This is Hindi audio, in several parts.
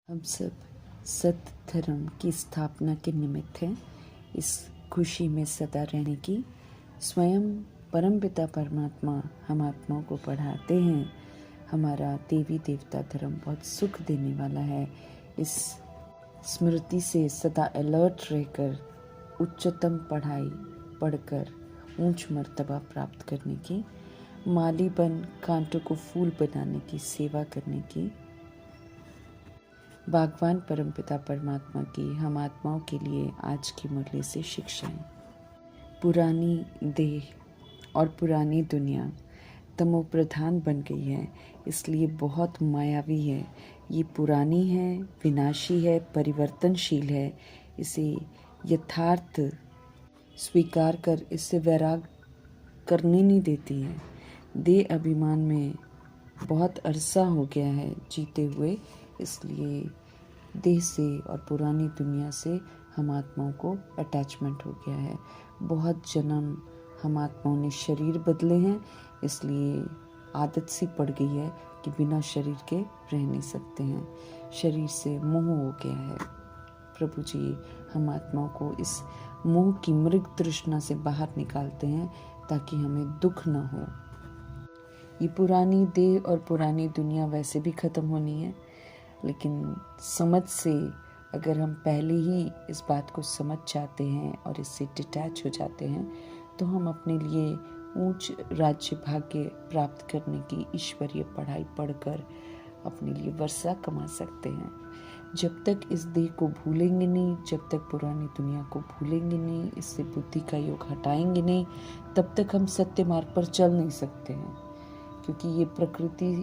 हम सब सत्य धर्म की स्थापना के निमित्त हैं। इस खुशी में सदा रहने की स्वयं परमपिता परमात्मा हम आत्माओं को पढ़ाते हैं। हमारा देवी देवता धर्म बहुत सुख देने वाला है। इस स्मृति से सदा अलर्ट रहकर उच्चतम पढ़ाई पढ़कर ऊंच मर्तबा प्राप्त करने की, माली बन कांटों को फूल बनाने की सेवा करने की, भगवान परमपिता परमात्मा की हम आत्माओं के लिए आज की मुरली से शिक्षाएं। पुरानी देह और पुरानी दुनिया तमो प्रधान बन गई है, इसलिए बहुत मायावी है। ये पुरानी है, विनाशी है, परिवर्तनशील है। इसे यथार्थ स्वीकार कर इससे वैराग करने नहीं देती है। देह अभिमान में बहुत अरसा हो गया है जीते हुए, इसलिए देह से और पुरानी दुनिया से हम आत्माओं को अटैचमेंट हो गया है। बहुत जन्म हम आत्माओं ने शरीर बदले हैं, इसलिए आदत सी पड़ गई है कि बिना शरीर के रह नहीं सकते हैं। शरीर से मोह हो गया है। प्रभु जी हम आत्माओं को इस मोह की मृग तृष्णा से बाहर निकालते हैं ताकि हमें दुख न हो। ये पुरानी देह और पुरानी दुनिया वैसे भी खत्म होनी है, लेकिन समझ से अगर हम पहले ही इस बात को समझ जाते हैं और इससे डिटैच हो जाते हैं तो हम अपने लिए ऊंच राज्य भाग्य प्राप्त करने की ईश्वरीय पढ़ाई पढ़कर अपने लिए वर्षा कमा सकते हैं। जब तक इस देह को भूलेंगे नहीं, जब तक पुरानी दुनिया को भूलेंगे नहीं, इससे बुद्धि का योग हटाएंगे नहीं, तब तक हम सत्य मार्ग पर चल नहीं सकते हैं। क्योंकि ये प्रकृति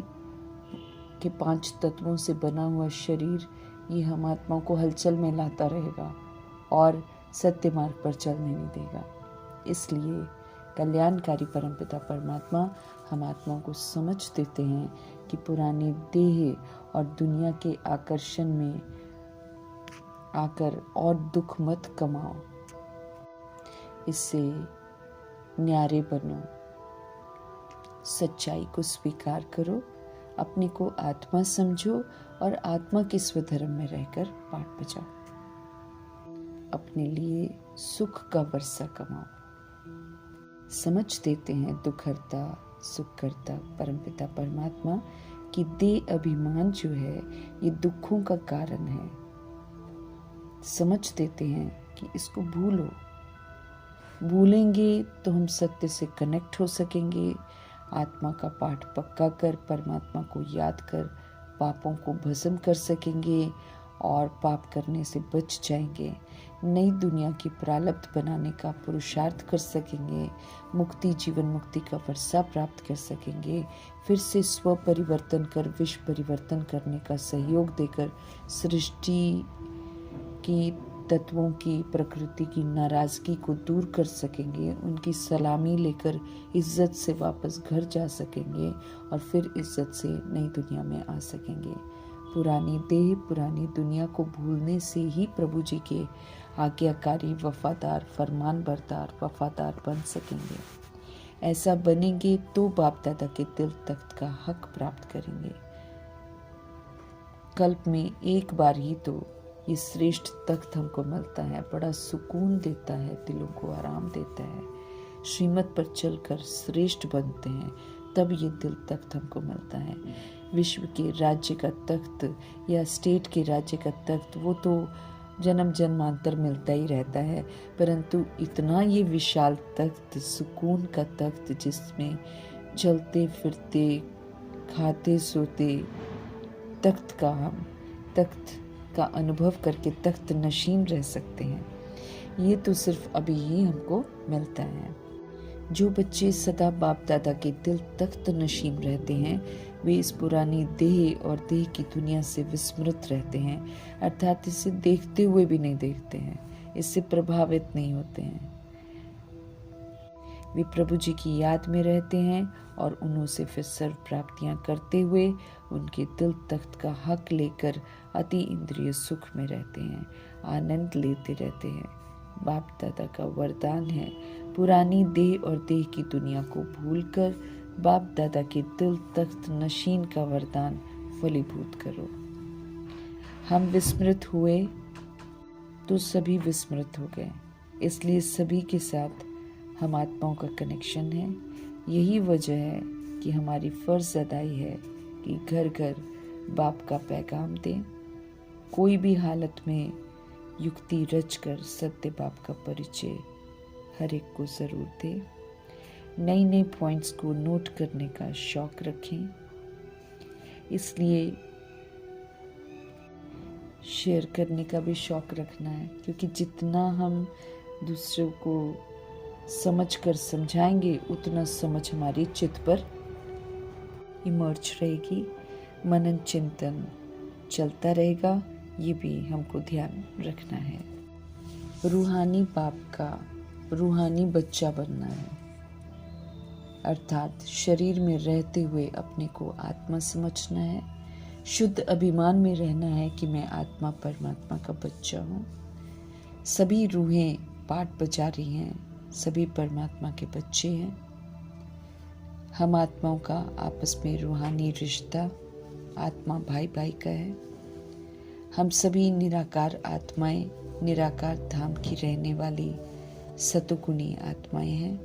के 5 तत्वों से बना हुआ शरीर ये हम आत्माओं को हलचल में लाता रहेगा और सत्य मार्ग पर चलने नहीं देगा। इसलिए कल्याणकारी परमपिता परमात्मा हम आत्माओं को समझ देते हैं कि पुरानी देह और दुनिया के आकर्षण में आकर और दुख मत कमाओ, इससे न्यारे बनो, सच्चाई को स्वीकार करो, अपने को आत्मा समझो और आत्मा के स्वधर्म में रहकर पाठ बजाओ। अपने लिए सुख का वर्षा कमाओ। समझ देते हैं दुखहर्ता सुख करता परमपिता परमात्मा कि देह अभिमान जो है ये दुखों का कारण है। समझ देते हैं कि इसको भूलो। भूलेंगे तो हम सत्य से कनेक्ट हो सकेंगे। आत्मा का पाठ पक्का कर परमात्मा को याद कर पापों को भस्म कर सकेंगे और पाप करने से बच जाएंगे। नई दुनिया की प्रारब्ध बनाने का पुरुषार्थ कर सकेंगे। मुक्ति जीवन मुक्ति का वर्षा प्राप्त कर सकेंगे। फिर से स्व परिवर्तन कर विश्व परिवर्तन करने का सहयोग देकर सृष्टि की तत्वों की प्रकृति की नाराजगी को दूर कर सकेंगे। उनकी सलामी लेकर इज्जत से वापस घर जा सकेंगे और फिर इज्जत से नई दुनिया में आ सकेंगे। पुरानी देह पुरानी दुनिया को भूलने से ही प्रभु जी के आज्ञाकारी वफादार फरमानबरदार वफादार बन सकेंगे। ऐसा बनेंगे तो बाप दादा के दिल तख्त का हक प्राप्त करेंगे। कल्प में एक बार ही तो ये श्रेष्ठ तख्त हमको मिलता है। बड़ा सुकून देता है, दिलों को आराम देता है। श्रीमत पर चलकर श्रेष्ठ बनते हैं तब ये दिल तख्त हमको मिलता है। विश्व के राज्य का तख्त या स्टेट के राज्य का तख्त वो तो जन्म जन्मांतर मिलता ही रहता है, परंतु इतना ये विशाल तख्त, सुकून का तख्त जिसमें चलते फिरते खाते सोते तख्त का अनुभव करके तख्त नशीन रह सकते हैं, ये तो सिर्फ अभी ही हमको मिलता है। जो बच्चे सदा बाप दादा के दिल तख्त नशीन रहते हैं वे इस पुरानी देह और देह की दुनिया से विस्मृत रहते हैं, अर्थात इसे देखते हुए भी नहीं देखते हैं, इससे प्रभावित नहीं होते हैं। वे प्रभु जी की याद में रहते हैं और उन्हों से फिर सर्व प्राप्तियां करते हुए उनके दिल तख्त का हक लेकर अति इंद्रिय सुख में रहते हैं, आनंद लेते रहते हैं। बाप दादा का वरदान है पुरानी देह और देह की दुनिया को भूलकर बाप दादा के दिल तख्त नशीन का वरदान फलीभूत करो। हम विस्मृत हुए तो सभी विस्मृत हो गए, इसलिए सभी के साथ हम आत्माओं का कनेक्शन है। यही वजह है कि हमारी फर्ज अदाई है कि घर घर बाप का पैगाम दें। कोई भी हालत में युक्ति रचकर सत्य बाप का परिचय हर एक को ज़रूर दें। नई नई पॉइंट्स को नोट करने का शौक रखें, इसलिए शेयर करने का भी शौक रखना है, क्योंकि जितना हम दूसरों को समझ कर समझाएंगे उतना समझ हमारी चित्त पर इमर्ज रहेगी। मनन चिंतन चलता रहेगा, ये भी हमको ध्यान रखना है। रूहानी बाप का रूहानी बच्चा बनना है, अर्थात शरीर में रहते हुए अपने को आत्मा समझना है। शुद्ध अभिमान में रहना है कि मैं आत्मा परमात्मा का बच्चा हूँ। सभी रूहें पाठ बजा रही हैं, सभी परमात्मा के बच्चे हैं। हम आत्माओं का आपस में रूहानी रिश्ता आत्मा भाई भाई का है। हम सभी निराकार आत्माएं, निराकार धाम की रहने वाली सतुगुणी आत्माएं हैं।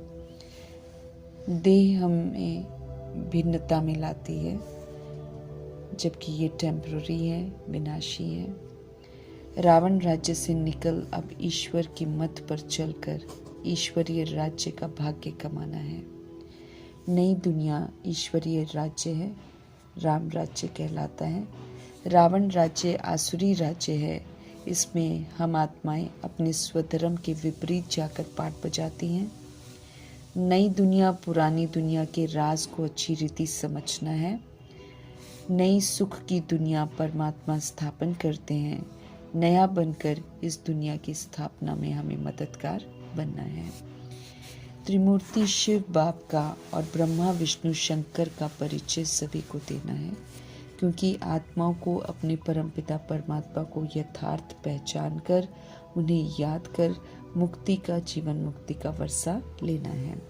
देह हमें भिन्नता में लाती है, जबकि ये टेम्पररी है, विनाशी है। रावण राज्य से निकल अब ईश्वर की मत पर चलकर ईश्वरीय राज्य का भाग्य कमाना है। नई दुनिया ईश्वरीय राज्य है, राम राज्य कहलाता है। रावण राज्य आसुरी राज्य है। इसमें हम आत्माएं अपने स्वधर्म के विपरीत जाकर पाठ बजाती हैं। नई दुनिया पुरानी दुनिया के राज को अच्छी रीति समझना है। नई सुख की दुनिया परमात्मा स्थापन करते हैं। नया बनकर इस दुनिया की स्थापना में हमें मददगार बनना है। त्रिमूर्ति शिव बाप का और ब्रह्मा विष्णु शंकर का परिचय सभी को देना है, क्योंकि आत्माओं को अपने परमपिता परमात्मा को यथार्थ पहचान कर उन्हें याद कर मुक्ति का जीवन मुक्ति का वर्षा लेना है।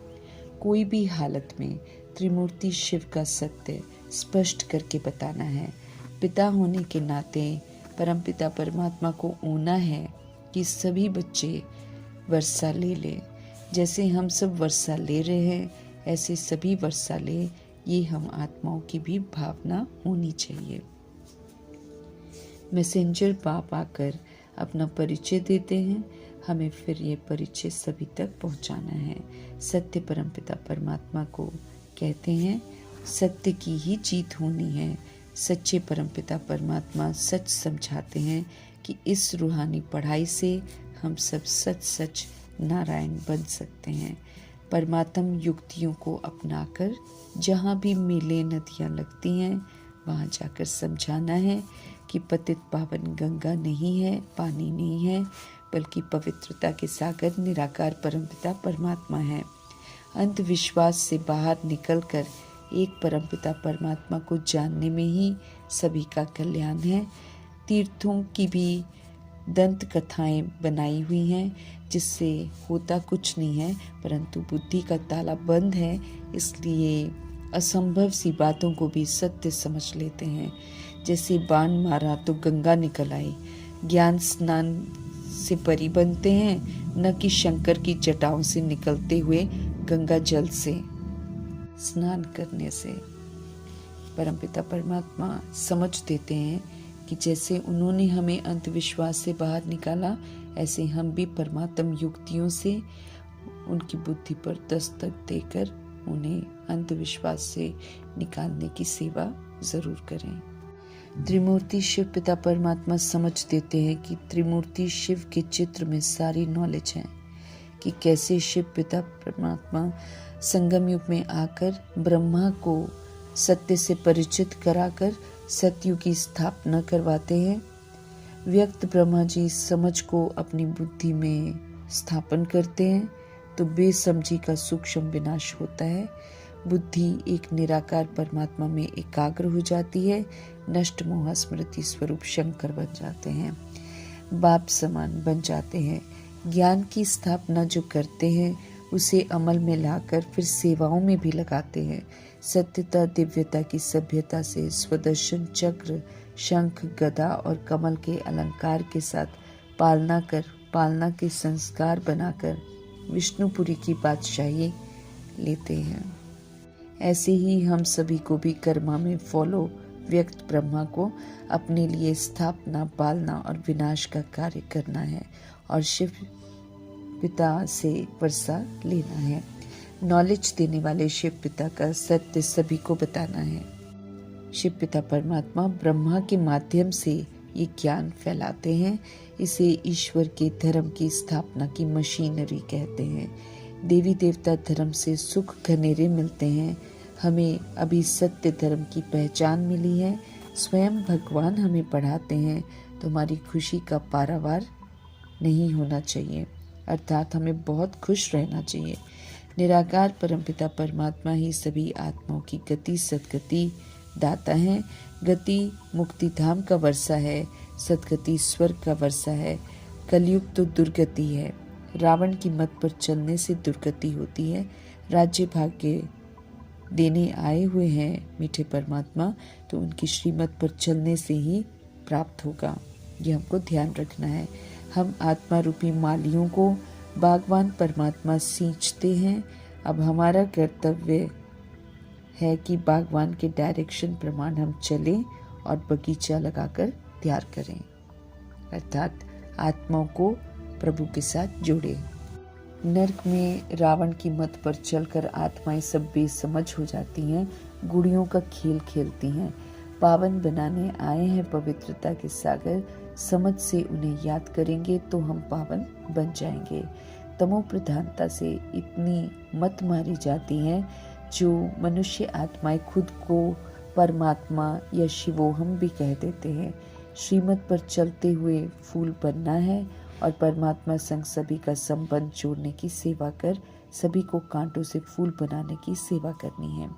कोई भी हालत में त्रिमूर्ति शिव का सत्य स्पष्ट करके बताना है। पिता होने के नाते परमपिता परमात्मा को ऊना है कि सभी बच्चे वर्षा ले लें। जैसे हम सब वर्षा ले रहे हैं, ऐसे सभी वर्षा ले, ये हम आत्माओं की भी भावना होनी चाहिए। मैसेंजर बाप आकर अपना परिचय देते हैं, हमें फिर ये परिचय सभी तक पहुंचाना है। सत्य परमपिता परमात्मा को कहते हैं, सत्य की ही जीत होनी है। सच्चे परमपिता परमात्मा सच समझाते हैं कि इस रूहानी पढ़ाई से हम सब सच सच नारायण बन सकते हैं। परमात्म युक्तियों को अपनाकर जहाँ भी मेले नदियाँ लगती हैं वहाँ जाकर समझाना है कि पतित पावन गंगा नहीं है, पानी नहीं है, बल्कि पवित्रता के सागर निराकार परमपिता परमात्मा है। अंधविश्वास से बाहर निकलकर एक परमपिता परमात्मा को जानने में ही सभी का कल्याण है। तीर्थों की भी दंत कथाएं बनाई हुई हैं, जिससे होता कुछ नहीं है, परंतु बुद्धि का ताला बंद है, इसलिए असंभव सी बातों को भी सत्य समझ लेते हैं। जैसे बाण मारा तो गंगा निकल आई। ज्ञान स्नान से परी बनते हैं, न कि शंकर की जटाओं से निकलते हुए गंगा जल से स्नान करने से। परमपिता परमात्मा समझ देते हैं कि जैसे उन्होंने हमें अंधविश्वास से बाहर निकाला, ऐसे हम भी परमात्म युक्तियों से उनकी बुद्धि पर दस्तक देकर उन्हें अंधविश्वास से निकालने की सेवा जरूर करें। त्रिमूर्ति शिव पिता परमात्मा समझ देते हैं कि त्रिमूर्ति शिव के चित्र में सारी नॉलेज है कि कैसे शिव पिता परमात्मा संगम युग में आकर ब्रह्मा को सत्य से परिचित कराकर सतयुग की स्थापना करवाते हैं। व्यक्त ब्रह्मा जी समझ को अपनी बुद्धि में स्थापन करते हैं तो बेसमझी का सूक्ष्म विनाश होता है। बुद्धि एक निराकार परमात्मा में एकाग्र हो जाती है। नष्ट मोह स्मृति स्वरूप शंकर बन जाते हैं, बाप समान बन जाते हैं। ज्ञान की स्थापना जो करते हैं उसे अमल में लाकर फिर सेवाओं में भी लगाते हैं। सत्यता दिव्यता की सभ्यता से स्वदर्शन चक्र शंख, गदा और कमल के अलंकार के साथ पालना के संस्कार बनाकर विष्णुपुरी की बादशाही लेते हैं। ऐसे ही हम सभी को भी कर्मा में फॉलो व्यक्त ब्रह्मा को अपने लिए स्थापना, पालना और विनाश का कार्य करना है और शिव पिता से वर्षा लेना है। नॉलेज देने वाले शिव पिता का सत्य सभी को बताना है। शिव पिता परमात्मा ब्रह्मा के माध्यम से ये ज्ञान फैलाते हैं। इसे ईश्वर के धर्म की स्थापना की मशीनरी कहते हैं। देवी देवता धर्म से सुख घनेरे मिलते हैं। हमें अभी सत्य धर्म की पहचान मिली है। स्वयं भगवान हमें पढ़ाते हैं। तुम्हारी खुशी का पारावार नहीं होना चाहिए, अर्थात हमें बहुत खुश रहना चाहिए। निराकार परमपिता परमात्मा ही सभी आत्माओं की गति सद्गति दाता है। गति मुक्ति धाम का वर्षा है, सद्गति स्वर्ग का वर्षा है। कलयुग तो दुर्गति है। रावण की मत पर चलने से दुर्गति होती है। राज्य भाग्य देने आए हुए हैं मीठे परमात्मा, तो उनकी श्रीमत पर चलने से ही प्राप्त होगा। ये हमको ध्यान रखना है। हम आत्मा रूपी मालियों को बागवान परमात्मा सींचते हैं। अब हमारा कर्तव्य है कि बागवान के डायरेक्शन प्रमाण हम चलें और बगीचा लगाकर तैयार करें, अर्थात आत्माओं को प्रभु के साथ जोड़ें। नरक में रावण की मत पर चलकर आत्माएं सब बेसमझ हो जाती हैं, गुड़ियों का खेल खेलती हैं। पावन बनाने आए हैं पवित्रता के सागर, समझ से उन्हें याद करेंगे तो हम पावन बन जाएंगे। तमो प्रधानता से इतनी मत मारी जाती है जो मनुष्य आत्माएं खुद को परमात्मा या शिवोहम भी कह देते हैं। श्रीमत पर चलते हुए फूल बनना है और परमात्मा संग सभी का संबंध जोड़ने की सेवा कर सभी को कांटों से फूल बनाने की सेवा करनी है।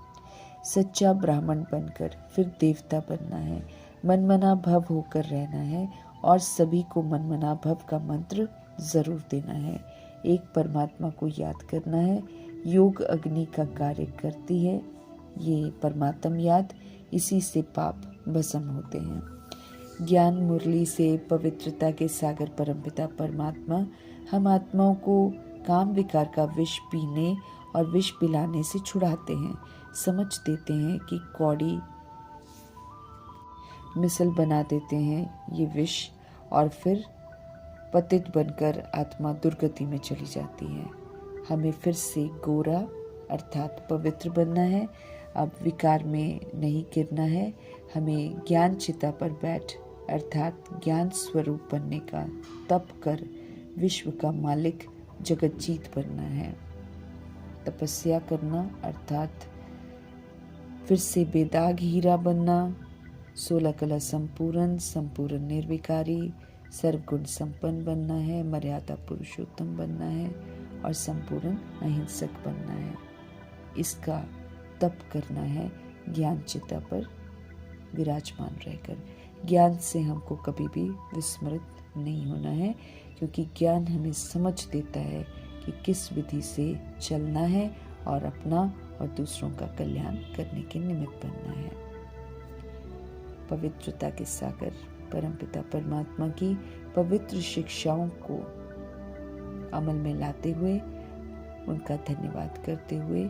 सच्चा ब्राह्मण बनकर फिर देवता बनना है। मनमना भव होकर रहना है और सभी को मनमना भव का मंत्र जरूर देना है। एक परमात्मा को याद करना है। योग अग्नि का कार्य करती है ये परमात्म याद, इसी से पाप भस्म होते हैं। ज्ञान मुरली से पवित्रता के सागर परमपिता परमात्मा हम आत्माओं को काम विकार का विष पीने और विष पिलाने से छुड़ाते हैं। समझ देते हैं कि कौड़ी मिसल बना देते हैं ये विष और फिर पतित बनकर आत्मा दुर्गति में चली जाती है। हमें फिर से गोरा अर्थात पवित्र बनना है। अब विकार में नहीं गिरना है। हमें ज्ञान चिता पर बैठ अर्थात ज्ञान स्वरूप बनने का तप कर विश्व का मालिक जगतजीत बनना है। तपस्या करना अर्थात फिर से बेदाग हीरा बनना। 16 कला संपूर्ण निर्विकारी सर्वगुण संपन्न बनना है। मर्यादा पुरुषोत्तम बनना है और संपूर्ण अहिंसक बनना है। इसका तप करना है ज्ञान चिता पर विराजमान रहकर। ज्ञान से हमको कभी भी विस्मृत नहीं होना है, क्योंकि ज्ञान हमें समझ देता है कि किस विधि से चलना है और अपना और दूसरों का कल्याण करने के निमित्त बनना है। पवित्रता के सागर परमपिता परमात्मा की पवित्र शिक्षाओं को अमल में लाते हुए उनका धन्यवाद करते हुए